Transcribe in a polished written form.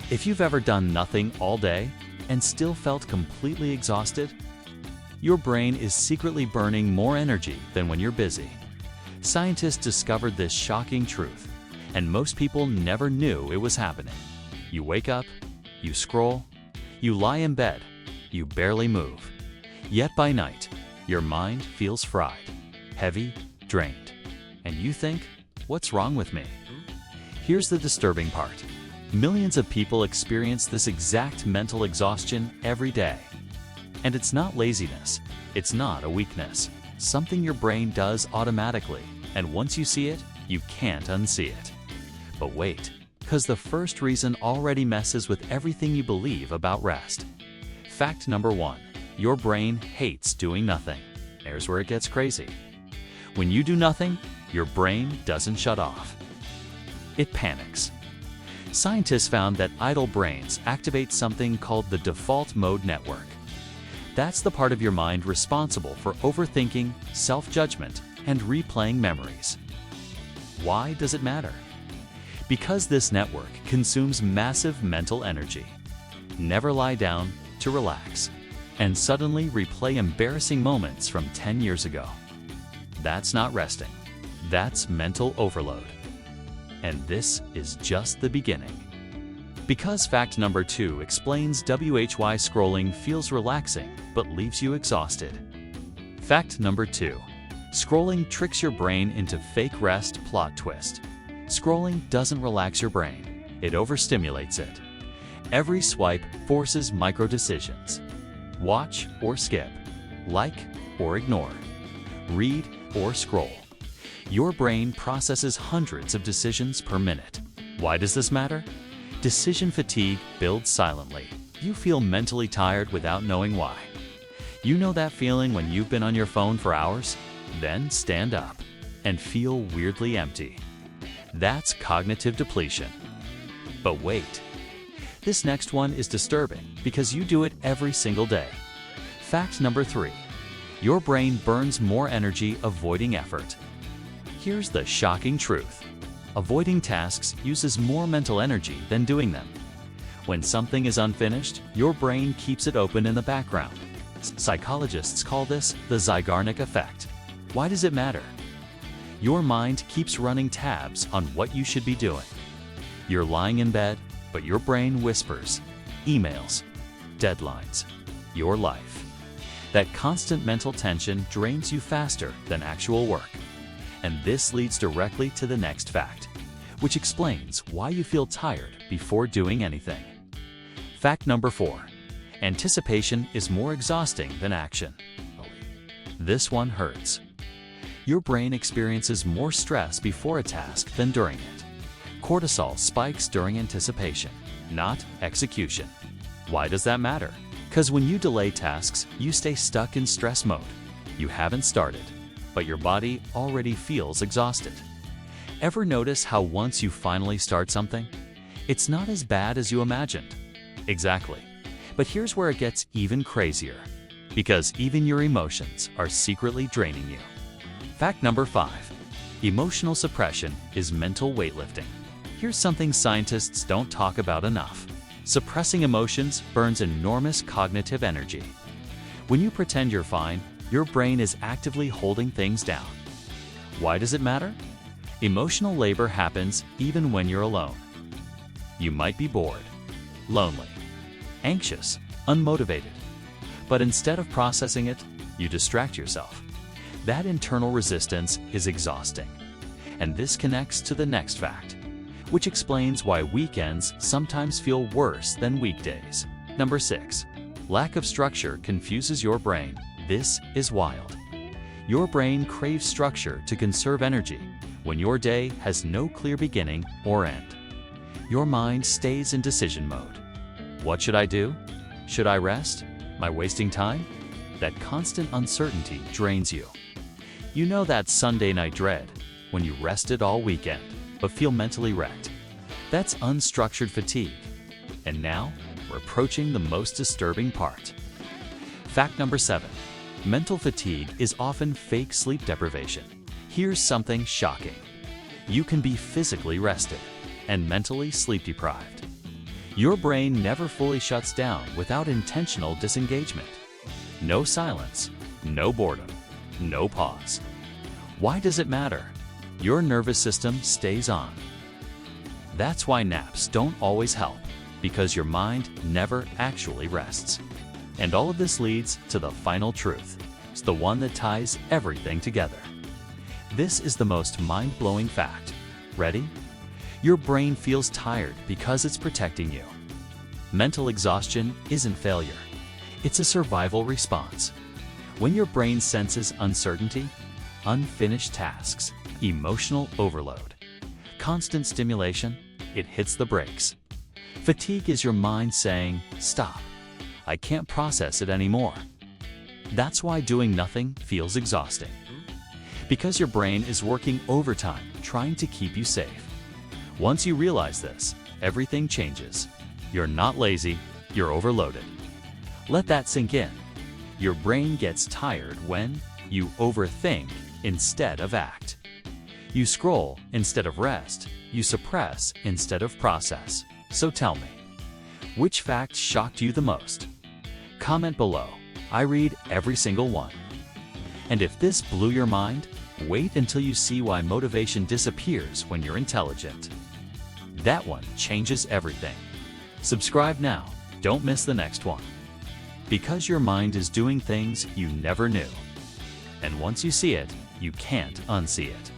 If you've ever done nothing all day and still felt completely exhausted, your brain is secretly burning more energy than when you're busy. Scientists discovered this shocking truth, and most people never knew it was happening. You wake up, you scroll, you lie in bed, you barely move. Yet by night, your mind feels fried, heavy, drained. And you think, what's wrong with me? Here's the disturbing part. Millions of people experience this exact mental exhaustion every day. And it's not laziness. It's not a weakness. Something your brain does automatically. And once you see it, you can't unsee it. But wait, because the first reason already messes with everything you believe about rest. Fact number 1. Your brain hates doing nothing. There's where it gets crazy. When you do nothing, your brain doesn't shut off. It panics. Scientists found that idle brains activate something called the default mode network. That's the part of your mind responsible for overthinking, self-judgment, and replaying memories. Why does it matter? Because this network consumes massive mental energy. Never lie down to relax and suddenly replay embarrassing moments from 10 years ago. That's not resting. That's mental overload. And this is just the beginning. Because fact number 2 explains why scrolling feels relaxing but leaves you exhausted. Fact number 2. Scrolling tricks your brain into fake rest plot twist. Scrolling doesn't relax your brain. It overstimulates it. Every swipe forces micro-decisions. Watch or skip. Like or ignore. Read or scroll. Your brain processes hundreds of decisions per minute. Why does this matter? Decision fatigue builds silently. You feel mentally tired without knowing why. You know that feeling when you've been on your phone for hours? Then stand up and feel weirdly empty. That's cognitive depletion. But wait. This next one is disturbing because you do it every single day. Fact number 3. Your brain burns more energy avoiding effort. Here's the shocking truth. Avoiding tasks uses more mental energy than doing them. When something is unfinished, your brain keeps it open in the background. Psychologists call this the Zeigarnik effect. Why does it matter? Your mind keeps running tabs on what you should be doing. You're lying in bed, but your brain whispers, emails, deadlines, your life. That constant mental tension drains you faster than actual work. And this leads directly to the next fact, which explains why you feel tired before doing anything. Fact number 4. Anticipation is more exhausting than action. This one hurts. Your brain experiences more stress before a task than during it. Cortisol spikes during anticipation, not execution. Why does that matter? Because when you delay tasks, you stay stuck in stress mode. You haven't started, but your body already feels exhausted. Ever notice how once you finally start something, it's not as bad as you imagined? Exactly. But here's where it gets even crazier. Because even your emotions are secretly draining you. Fact number 5. Emotional suppression is mental weightlifting. Here's something scientists don't talk about enough. Suppressing emotions burns enormous cognitive energy. When you pretend you're fine, your brain is actively holding things down. Why does it matter? Emotional labor happens even when you're alone. You might be bored, lonely, anxious, unmotivated. But instead of processing it, you distract yourself. That internal resistance is exhausting. And this connects to the next fact, which explains why weekends sometimes feel worse than weekdays. Number 6. Lack of structure confuses your brain. This is wild. Your brain craves structure to conserve energy when your day has no clear beginning or end. Your mind stays in decision mode. What should I do? Should I rest? Am I wasting time? That constant uncertainty drains you. You know that Sunday night dread when you rested all weekend but feel mentally wrecked. That's unstructured fatigue. And now, we're approaching the most disturbing part. Fact number 7. Mental fatigue is often fake sleep deprivation. Here's something shocking. You can be physically rested and mentally sleep deprived. Your brain never fully shuts down without intentional disengagement. No silence, no boredom, no pause. Why does it matter? Your nervous system stays on. That's why naps don't always help, because your mind never actually rests. And all of this leads to the final truth. It's the one that ties everything together. This is the most mind-blowing fact. Ready? Your brain feels tired because it's protecting you. Mental exhaustion isn't failure. It's a survival response. When your brain senses uncertainty, unfinished tasks, emotional overload, constant stimulation, it hits the brakes. Fatigue is your mind saying, "Stop. I can't process it anymore." That's why doing nothing feels exhausting. Because your brain is working overtime trying to keep you safe. Once you realize this, everything changes. You're not lazy, you're overloaded. Let that sink in. Your brain gets tired when you overthink instead of act. You scroll instead of rest. You suppress instead of process. So tell me, which fact shocked you the most? Comment below. I read every single one. And if this blew your mind, wait until you see why motivation disappears when you're intelligent. That one changes everything. Subscribe now. Don't miss the next one. Because your mind is doing things you never knew. And once you see it, you can't unsee it.